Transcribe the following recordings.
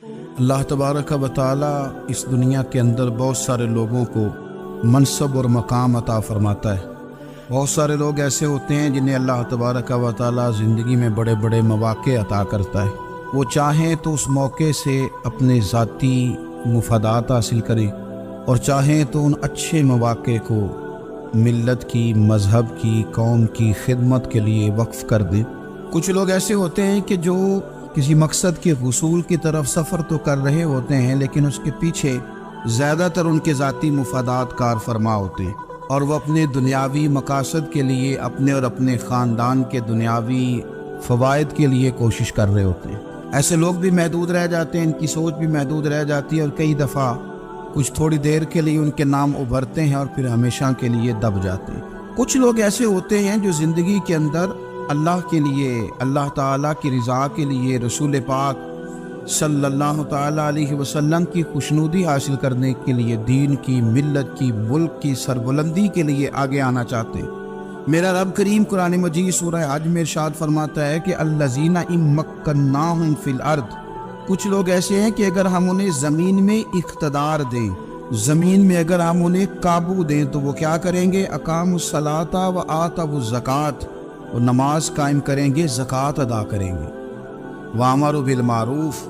اللہ تبارک و تعالی اس دنیا کے اندر بہت سارے لوگوں کو منصب اور مقام عطا فرماتا ہے۔ بہت سارے لوگ ایسے ہوتے ہیں جنہیں اللہ تبارک و تعالی زندگی میں بڑے بڑے مواقع عطا کرتا ہے۔ وہ چاہیں تو اس موقع سے اپنے ذاتی مفادات حاصل کریں اور چاہیں تو ان اچھے مواقع کو ملت کی، مذہب کی، قوم کی خدمت کے لیے وقف کر دیں۔ کچھ لوگ ایسے ہوتے ہیں کہ جو کسی مقصد کے حصول کی طرف سفر تو کر رہے ہوتے ہیں، لیکن اس کے پیچھے زیادہ تر ان کے ذاتی مفادات کار فرما ہوتے ہیں اور وہ اپنے دنیاوی مقاصد کے لیے، اپنے اور اپنے خاندان کے دنیاوی فوائد کے لیے کوشش کر رہے ہوتے ہیں۔ ایسے لوگ بھی محدود رہ جاتے ہیں، ان کی سوچ بھی محدود رہ جاتی ہے اور کئی دفعہ کچھ تھوڑی دیر کے لیے ان کے نام ابھرتے ہیں اور پھر ہمیشہ کے لیے دب جاتے ہیں۔ کچھ لوگ ایسے ہوتے ہیں جو زندگی کے اندر اللہ کے لیے، اللہ تعالیٰ کی رضا کے لیے، رسول پاک صلی اللہ تعالیٰ علیہ وسلم کی خوشنودی حاصل کرنے کے لیے، دین کی، ملت کی، ملک کی سربلندی کے لیے آگے آنا چاہتے ہیں۔ میرا رب کریم قرآن مجید سورہ حج میں ارشاد فرماتا ہے کہ الذین ان مکناہم فی الارض، کچھ لوگ ایسے ہیں کہ اگر ہم انہیں زمین میں اقتدار دیں، زمین میں اگر ہم انہیں قابو دیں تو وہ کیا کریں گے؟ اقاموا الصلاۃ و آتوا الزکوٰۃ، وہ نماز قائم کریں گے، زکوٰۃ ادا کریں گے، وامروا بالمعروف،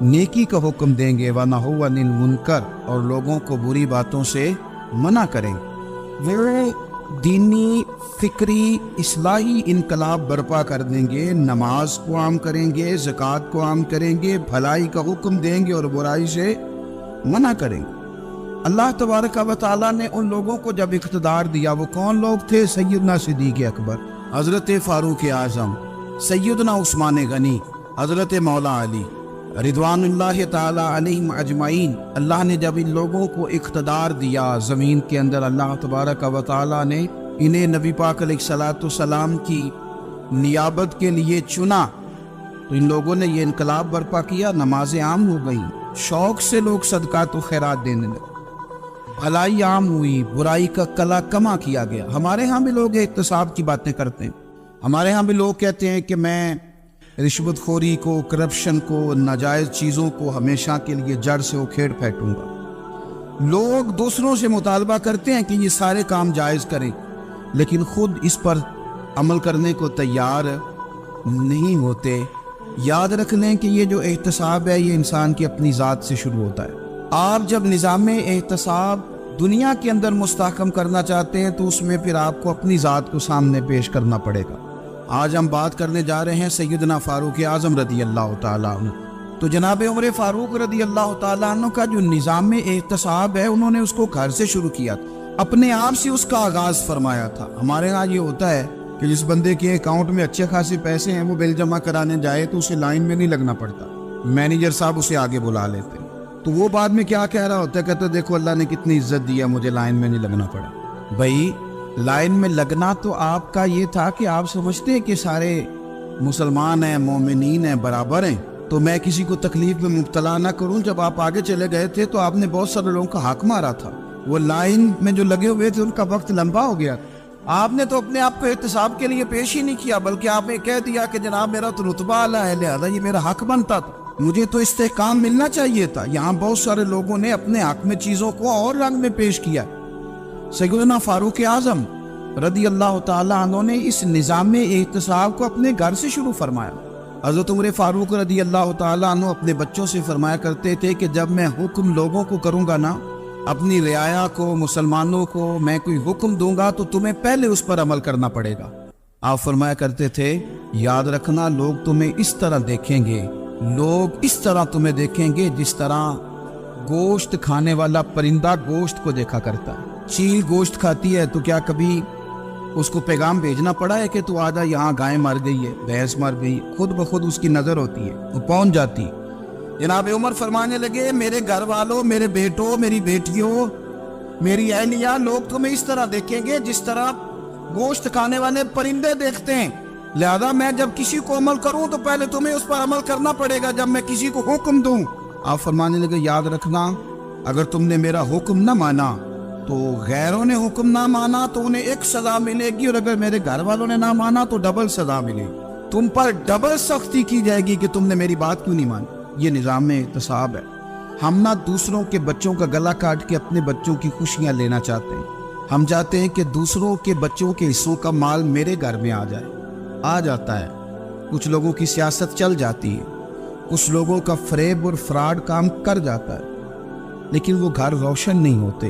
نیکی کا حکم دیں گے، ونہوا عن المنکر، اور لوگوں کو بری باتوں سے منع کریں گے۔ وہ دینی، فکری، اصلاحی انقلاب برپا کر دیں گے، نماز کو عام کریں گے، زکوٰۃ کو عام کریں گے، بھلائی کا حکم دیں گے اور برائی سے منع کریں گے۔ اللہ تبارک و تعالیٰ نے ان لوگوں کو جب اقتدار دیا، وہ کون لوگ تھے؟ سیدنا صدیق اکبر، حضرت فاروق اعظم، سیدنا عثمان غنی، حضرت مولا علی رضوان اللہ تعالی علیہم اجمعین۔ اللہ نے جب ان لوگوں کو اقتدار دیا زمین کے اندر، اللہ تبارک و تعالی نے انہیں نبی پاک علیہ الصلاۃ والسلام کی نیابت کے لیے چنا، تو ان لوگوں نے یہ انقلاب برپا کیا، نمازیں عام ہو گئیں، شوق سے لوگ صدقات و خیرات دینے لگے، بھلائی عام ہوئی، برائی کا کلا کما کیا گیا۔ ہمارے ہاں بھی لوگ احتساب کی باتیں کرتے ہیں، ہمارے ہاں بھی لوگ کہتے ہیں کہ میں رشوت خوری کو، کرپشن کو، ناجائز چیزوں کو ہمیشہ کے لیے جڑ سے اکھیڑ پھینکوں گا۔ لوگ دوسروں سے مطالبہ کرتے ہیں کہ یہ سارے کام جائز کریں، لیکن خود اس پر عمل کرنے کو تیار نہیں ہوتے۔ یاد رکھ لیں کہ یہ جو احتساب ہے یہ انسان کی اپنی ذات سے شروع ہوتا ہے۔ آپ جب نظام احتساب دنیا کے اندر مستحکم کرنا چاہتے ہیں تو اس میں پھر آپ کو اپنی ذات کو سامنے پیش کرنا پڑے گا۔ آج ہم بات کرنے جا رہے ہیں سیدنا فاروق اعظم رضی اللہ تعالیٰ عنہ۔ تو جناب عمر فاروق رضی اللہ تعالیٰ عنہ کا جو نظام احتساب ہے، انہوں نے اس کو گھر سے شروع کیا تھا، اپنے آپ سے اس کا آغاز فرمایا تھا۔ ہمارے ہاں یہ ہوتا ہے کہ جس بندے کے اکاؤنٹ میں اچھے خاصے پیسے ہیں، وہ بل جمع کرانے جائے تو اسے لائن میں نہیں لگنا پڑتا، مینیجر صاحب اسے آگے بلا لیتے ہیں، تو وہ بعد میں کیا کہہ رہا ہوتا ہے؟ کہتا ہے دیکھو اللہ نے کتنی عزت دی ہے، مجھے لائن میں نہیں لگنا پڑا۔ بھائی لائن میں لگنا تو آپ کا یہ تھا کہ آپ سمجھتے ہیں کہ سارے مسلمان ہیں، مومنین ہیں، برابر ہیں، تو میں کسی کو تکلیف میں مبتلا نہ کروں۔ جب آپ آگے چلے گئے تھے تو آپ نے بہت سارے لوگوں کا حق مارا تھا، وہ لائن میں جو لگے ہوئے تھے ان کا وقت لمبا ہو گیا۔ آپ نے تو اپنے آپ کو احتساب کے لیے پیش ہی نہیں کیا، بلکہ آپ نے کہہ دیا کہ جناب میرا تو رتبہ اعلیٰ ہے، لہذا یہ میرا حق بنتا تھا، مجھے تو استحکام ملنا چاہیے تھا۔ یہاں بہت سارے لوگوں نے اپنے حق میں چیزوں کو اور رنگ میں پیش کیا۔ سیدنا فاروق اعظم رضی اللہ تعالیٰ عنہ نے اس نظام احتساب کو اپنے گھر سے شروع فرمایا۔ حضرت عمر فاروق رضی اللہ تعالیٰ عنہ اپنے بچوں سے فرمایا کرتے تھے کہ جب میں حکم لوگوں کو کروں گا نا، اپنی رعایا کو، مسلمانوں کو میں کوئی حکم دوں گا تو تمہیں پہلے اس پر عمل کرنا پڑے گا۔ آپ فرمایا کرتے تھے یاد رکھنا لوگ تمہیں اس طرح دیکھیں گے، لوگ اس طرح تمہیں دیکھیں گے جس طرح گوشت کھانے والا پرندہ گوشت کو دیکھا کرتا ہے۔ چیل گوشت کھاتی ہے تو کیا کبھی اس کو پیغام بھیجنا پڑا ہے کہ تو آجا یہاں گائے مر گئی ہے، بھینس مر گئی؟ خود بخود اس کی نظر ہوتی ہے، وہ پہنچ جاتی ہے۔ جناب عمر فرمانے لگے میرے گھر والوں، میرے بیٹوں، میری بیٹیوں، میری اہلیہ، لوگ تمہیں اس طرح دیکھیں گے جس طرح گوشت کھانے والے پرندے دیکھتے ہیں، لہذا میں جب کسی کو عمل کروں تو پہلے تمہیں اس پر عمل کرنا پڑے گا جب میں کسی کو حکم دوں۔ آپ فرمانے لگے یاد رکھنا اگر تم نے میرا حکم نہ مانا تو غیروں نے حکم نہ مانا تو انہیں ایک سزا ملے گی، اور اگر میرے گھر والوں نے نہ مانا تو ڈبل سزا ملے گی، تم پر ڈبل سختی کی جائے گی کہ تم نے میری بات کیوں نہیں مانی۔ یہ نظام اعتصاب ہے۔ ہم نہ دوسروں کے بچوں کا گلا کاٹ کے اپنے بچوں کی خوشیاں لینا چاہتے ہیں، ہم چاہتے ہیں کہ دوسروں کے بچوں کے حصوں کا مال میرے گھر میں آ جائے، آ جاتا ہے۔ کچھ لوگوں کی سیاست چل جاتی ہے، کچھ لوگوں کا فریب اور فراڈ کام کر جاتا ہے، لیکن وہ گھر روشن نہیں ہوتے۔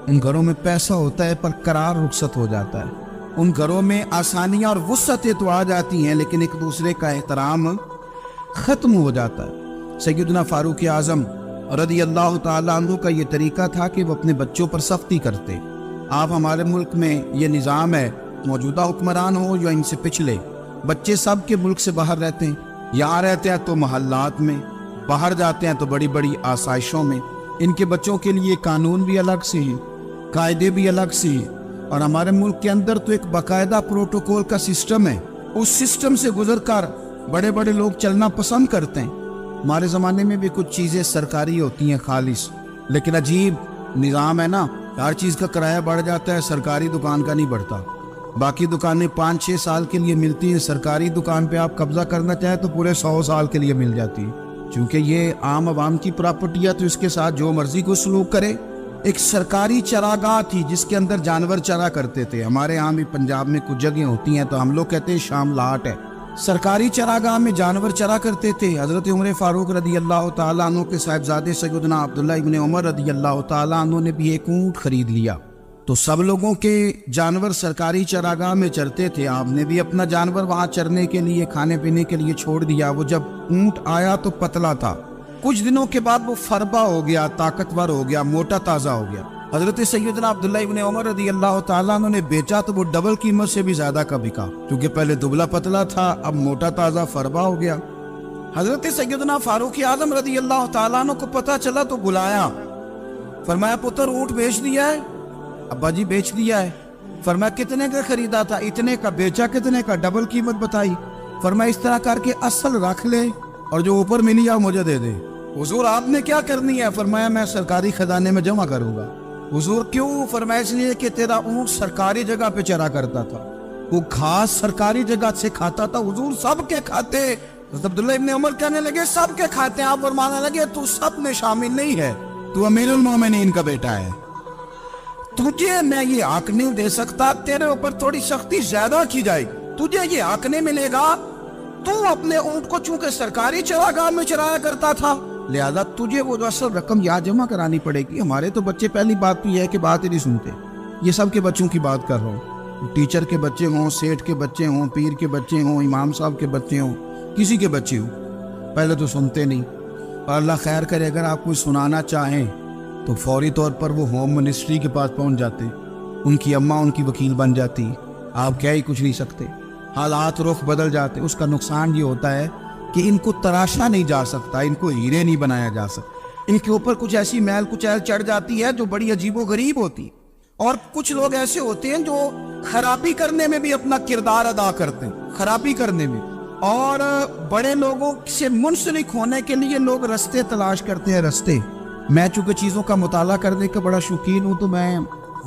ان گھروں میں پیسہ ہوتا ہے پر قرار رخصت ہو جاتا ہے، ان گھروں میں آسانیاں اور وسعتیں تو آ جاتی ہیں لیکن ایک دوسرے کا احترام ختم ہو جاتا ہے۔ سیدنا فاروق اعظم رضی اللہ تعالیٰ عنہ کا یہ طریقہ تھا کہ وہ اپنے بچوں پر سختی کرتے۔ آپ ہمارے ملک میں یہ نظام ہے، موجودہ حکمران ہو یا ان سے پچھلے، بچے سب کے ملک سے باہر رہتے ہیں، یہاں رہتے ہیں تو محلات میں، باہر جاتے ہیں تو بڑی بڑی آسائشوں میں۔ ان کے بچوں کے لیے قانون بھی الگ سے ہیں، قاعدے بھی الگ سے ہیں، اور ہمارے ملک کے اندر تو ایک باقاعدہ پروٹوکول کا سسٹم ہے، اس سسٹم سے گزر کر بڑے بڑے لوگ چلنا پسند کرتے ہیں۔ ہمارے زمانے میں بھی کچھ چیزیں سرکاری ہوتی ہیں خالص، لیکن عجیب نظام ہے نا، ہر چیز کا کرایہ بڑھ جاتا ہے، سرکاری دکان کا نہیں بڑھتا۔ باقی دکانیں 5-6 سال کے لیے ملتی ہیں، سرکاری دکان پہ آپ قبضہ کرنا چاہیں تو پورے 100 سال کے لیے مل جاتی ہے، چونکہ یہ عام عوام کی پراپرٹی ہے تو اس کے ساتھ جو مرضی کو سلوک کرے۔ ایک سرکاری چراگاہ تھی جس کے اندر جانور چرا کرتے تھے، ہمارے یہاں بھی پنجاب میں کچھ جگہیں ہوتی ہیں تو ہم لوگ کہتے ہیں شام لاٹ ہے، سرکاری چراگاہ میں جانور چرا کرتے تھے۔ حضرت عمر فاروق رضی اللہ تعالیٰ عنہ کے صاحبزادے سیدنا عبداللہ ابن عمر رضی اللہ تعالیٰ عنہ نے بھی ایک اونٹ خرید لیا، تو سب لوگوں کے جانور سرکاری چراگاہ میں چرتے تھے، آپ نے بھی اپنا جانور وہاں چرنے کے لیے، کھانے پینے کے لیے چھوڑ دیا۔ وہ جب اونٹ آیا تو پتلا تھا، کچھ دنوں کے بعد وہ فربا ہو گیا، طاقتور ہو گیا، موٹا تازہ ہو گیا۔ حضرت سیدنا عبداللہ ابن عمر رضی اللہ تعالیٰ عنہ نے بیچا تو وہ ڈبل قیمت سے بھی زیادہ کا بکا، کیونکہ پہلے دبلا پتلا تھا، اب موٹا تازہ فربا ہو گیا۔ حضرت سیدنا فاروق اعظم رضی اللہ تعالیٰ عنہ کو پتہ چلا تو بلایا، فرمایا پتر اونٹ بیچ دیا ہے؟ ابا جی بیچ دیا ہے۔ فرمایا کتنے کا خریدا تھا؟ اتنے کا۔ بیچا کتنے کا؟ ڈبل قیمت بتائی۔ فرمایا اس طرح کر کے اصل رکھ لے اور جو اوپر ملی آپ مجھے دے دے۔ حضور آپ نے کیا کرنی ہے؟ فرمایا میں سرکاری خزانے میں جمع کروں گا۔ حضور کیوں؟ فرمایا اس لیے کہ تیرا اونٹ سرکاری جگہ پہ چرا کرتا تھا، وہ گھاس سرکاری جگہ سے کھاتا تھا۔ حضور سب کے کھاتے۔ حضرت عبداللہ ابن عمر کہنے لگے سب کے کھاتے ہیں؟ آپ فرمانے لگے تو سب میں شامل نہیں ہے، تو امیر المومنین کا بیٹا ہے، تجھے میں یہ حق نہیں دے سکتا، تیرے اوپر تھوڑی سختی زیادہ کی جائے، تجھے یہ حق نہیں ملے گا۔ تو اپنے اونٹ کو چونکہ سرکاری چراگاہ میں چرایا کرتا تھا، لہذا تجھے وہ جو اصل رقم یہاں جمع کرانی پڑے گی۔ ہمارے تو بچے پہلی بات تو یہ ہے کہ بات ہی نہیں سنتے، یہ سب کے بچوں کی بات کر رہا ہوں، ٹیچر کے بچے ہوں، سیٹھ کے بچے ہوں، پیر کے بچے ہوں، امام صاحب کے بچے ہوں، کسی کے بچے ہوں، پہلے تو سنتے نہیں۔ اور اللہ خیر کرے اگر آپ کوئی سنانا چاہیں تو فوری طور پر وہ ہوم منسٹری کے پاس پہنچ جاتے، ان کی اماں ان کی وکیل بن جاتی، آپ کیا ہی کچھ نہیں سکتے، حالات رخ بدل جاتے۔ اس کا نقصان یہ ہوتا ہے کہ ان کو تراشا نہیں جا سکتا، ان کو ہیرے نہیں بنایا جا سکتا، ان کے اوپر کچھ ایسی میل کچیل چڑھ جاتی ہے جو بڑی عجیب و غریب ہوتی۔ اور کچھ لوگ ایسے ہوتے ہیں جو خرابی کرنے میں بھی اپنا کردار ادا کرتے ہیں، خرابی کرنے میں، اور بڑے لوگوں سے منسلک ہونے کے لیے لوگ رستے تلاش کرتے ہیں، رستے۔ میں چونکہ چیزوں کا مطالعہ کرنے کا بڑا شوقین ہوں، تو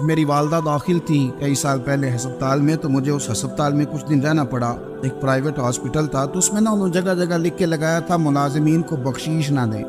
میری والدہ داخل تھی کئی سال پہلے ہسپتال میں، تو مجھے اس ہسپتال میں کچھ دن رہنا پڑا، ایک پرائیویٹ ہاسپٹل تھا، تو اس میں انہوں جگہ جگہ لکھ کے لگایا تھا ملازمین کو بخشیش نہ دیں،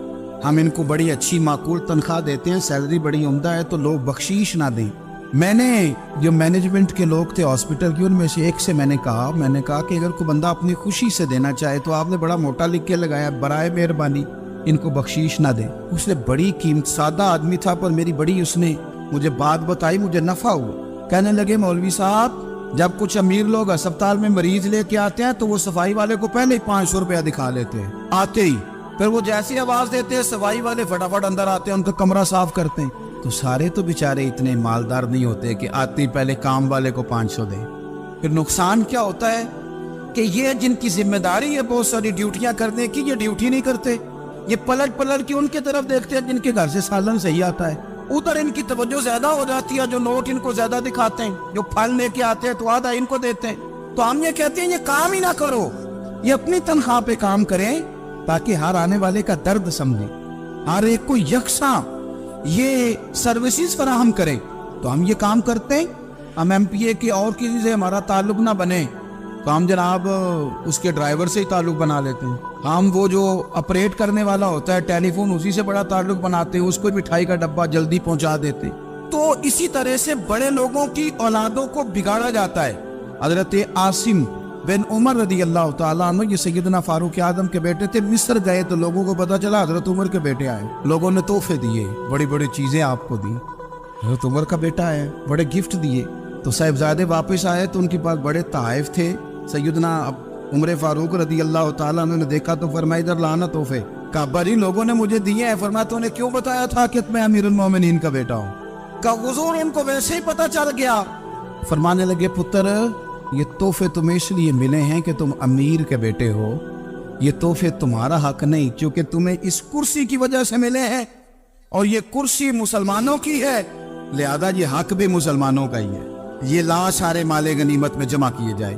ہم ان کو بڑی اچھی معقول تنخواہ دیتے ہیں، سیلری بڑی عمدہ ہے، تو لوگ بخشیش نہ دیں۔ میں نے جو مینجمنٹ کے لوگ تھے ہاسپٹل کی، ان میں سے ایک سے میں نے کہا کہ اگر کوئی بندہ اپنی خوشی سے دینا چاہے تو آپ نے بڑا موٹا لکھ کے لگایا برائے مہربانی ان کو بخشیش نہ دیں۔ اس نے بڑی قیمت، سادہ آدمی تھا پر میری بڑی اس نے مجھے بات بتائی، مجھے نفع ہوا۔ کہنے لگے مولوی صاحب جب کچھ امیر لوگ اسپتال میں مریض لے کے آتے ہیں تو وہ صفائی والے کو پہلے ہی 500 روپیہ دکھا لیتے ہیں آتے ہی، پھر وہ جیسی آواز دیتے ہیں صفائی والے فٹافٹ اندر آتے ہیں، ان کا کمرہ صاف کرتے ہیں۔ تو سارے تو بیچارے اتنے مالدار نہیں ہوتے کہ آتے ہی پہلے کام والے کو 500 دیں۔ پھر نقصان کیا ہوتا ہے کہ یہ جن کی ذمہ داری ہے بہت ساری ڈیوٹیاں کرنے کی، یہ ڈیوٹی نہیں کرتے، یہ پلٹ کے ان کی طرف دیکھتے ہیں جن کے گھر سے سالن صحیح آتا ہے، ادھر ان کی توجہ زیادہ ہو جاتی ہے، جو نوٹ ان کو زیادہ دکھاتے ہیں، جو پھل لے کے آتے ہیں تو آدھا ان کو دیتے ہیں۔ تو ہم یہ کہتے ہیں یہ کام ہی نہ کرو، یہ اپنی تنخواہ پہ کام کریں تاکہ ہر آنے والے کا درد سمجھیں، ہر ایک کو یکساں یہ سروسز فراہم کریں۔ تو ہم یہ کام کرتے ہیں، ہم ایم پی اے کے اور کسی سے ہمارا تعلق نہ بنے تو ہم جناب اس کے ڈرائیور سے ہی تعلق بنا لیتے ہیں، ہم وہ جو آپریٹ کرنے والا ہوتا ہے ٹیلی فون، اسی سے بڑا تعلق بناتے ہیں، اس کو مٹھائی کا ڈبہ جلدی پہنچا دیتے. تو اسی طرح سے بڑے لوگوں کی اولادوں کو بگاڑا جاتا ہے. حضرت عاصم بن عمر رضی اللہ تعالیٰ عنہ، یہ سیدنا فاروق اعظم کے بیٹے تھے، مصر گئے تو لوگوں کو پتا چلا حضرت عمر کے بیٹے آئے. لوگوں نے تحفے دیے، بڑی بڑی چیزیں آپ کو دی، حضرت عمر کا بیٹا ہے، بڑے گفٹ دیے. تو صاحبزادے واپس آئے تو ان کے پاس بڑے تحائف تھے. سیدنا عمر فاروق رضی اللہ تعالیٰ عنہ نے دیکھا تو فرمایا ادھر لانا تحفے. کہا بڑی لوگوں نے مجھے دیے ہیں. فرمایا تو نے کیوں بتایا تھا کہ میں امیر المومنین کا بیٹا ہوں؟ کہا حضور ان کو ویسے ہی پتا چل گیا. فرمانے لگے پتر یہ تحفے تمہیں اس لیے ملے ہیں کہ تم امیر کے بیٹے ہو، یہ تحفے تمہارا حق نہیں، کیونکہ تمہیں اس کرسی کی وجہ سے ملے ہیں اور یہ کرسی مسلمانوں کی ہے، لہذا یہ حق بھی مسلمانوں کا ہی ہے. یہ لا سارے مال غنیمت میں جمع کیے جائے.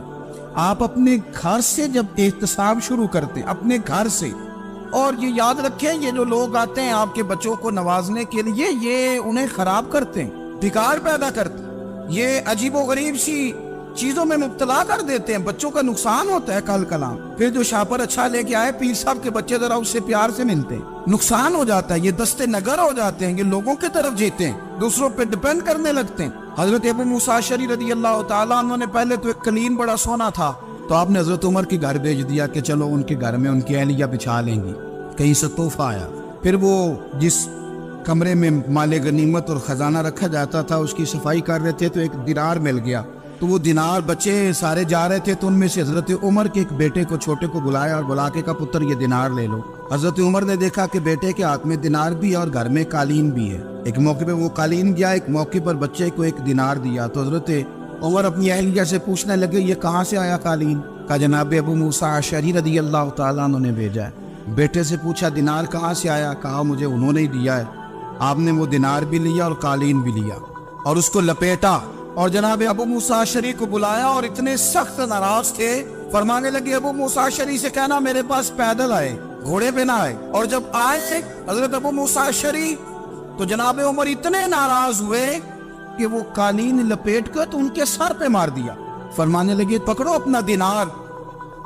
آپ اپنے گھر سے جب احتساب شروع کرتے ہیں، اپنے گھر سے، اور یہ یاد رکھیں یہ جو لوگ آتے ہیں آپ کے بچوں کو نوازنے کے لیے، یہ انہیں خراب کرتے ہیں، بگاڑ پیدا کرتے ہیں، یہ عجیب و غریب سی چیزوں میں مبتلا کر دیتے ہیں. بچوں کا نقصان ہوتا ہے کل کلام. پھر جو شاپر اچھا لے کے آئے پیر صاحب کے بچے ذرا اس سے پیار سے ملتے ہیں، نقصان ہو جاتا ہے، یہ دستے نگر ہو جاتے ہیں، یہ لوگوں کی طرف جیتے ہیں، دوسروں پہ ڈیپینڈ کرنے لگتے ہیں. حضرت ابو موسیٰ اشعری رضی اللہ تعالیٰ عنہ نے پہلے تو ایک قلین بڑا سونا تھا، تو آپ نے حضرت عمر کے گھر بھیج دیا کہ چلو ان کے گھر میں ان کی اہلیہ بچھا لیں گی. کہیں سے تحفہ آیا. پھر وہ جس کمرے میں مال غنیمت اور خزانہ رکھا جاتا تھا اس کی صفائی کر رہے تھے تو ایک دینار مل گیا. تو وہ دینار بچے سارے جا رہے تھے تو ان میں سے حضرت عمر کے ایک بیٹے کو چھوٹے کو بلایا اور بلا کے کہا پتر یہ دینار لے لو. حضرت عمر نے دیکھا کہ بیٹے کے ہاتھ میں دینار بھی ہے اور گھر میں قالین بھی ہے. ایک موقع پہ وہ قالین گیا، ایک موقع پر بچے کو ایک دینار دیا. تو حضرت عمر اپنی اہلیہ سے پوچھنے لگے یہ کہاں سے آیا قالین؟ کہا جناب ابو موسیٰ اشعری رضی اللہ تعالیٰ عنہ نے بھیجا ہے. بیٹے سے پوچھا دینار کہاں سے آیا؟ کہا مجھے انہوں نے ہی دیا ہے. آپ نے وہ دینار بھی لیا اور قالین بھی لیا اور اس کو لپیٹا اور جناب ابو موسیٰ اشعری کو بلایا اور اتنے سخت ناراض تھے. فرمانے لگے ابو موسیٰ اشعری سے کہنا میرے پاس پیدل آئے، گھوڑے پہ نہ آئے. اور جب آئے حضرت ابو موسیٰ اشعری تو جناب عمر اتنے ناراض ہوئے کہ وہ قالین لپیٹ کر تو ان کے سر پہ مار دیا. فرمانے لگے پکڑو اپنا دینار،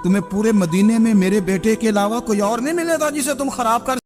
تمہیں پورے مدینے میں میرے بیٹے کے علاوہ کوئی اور نہیں ملے گا جسے تم خراب کر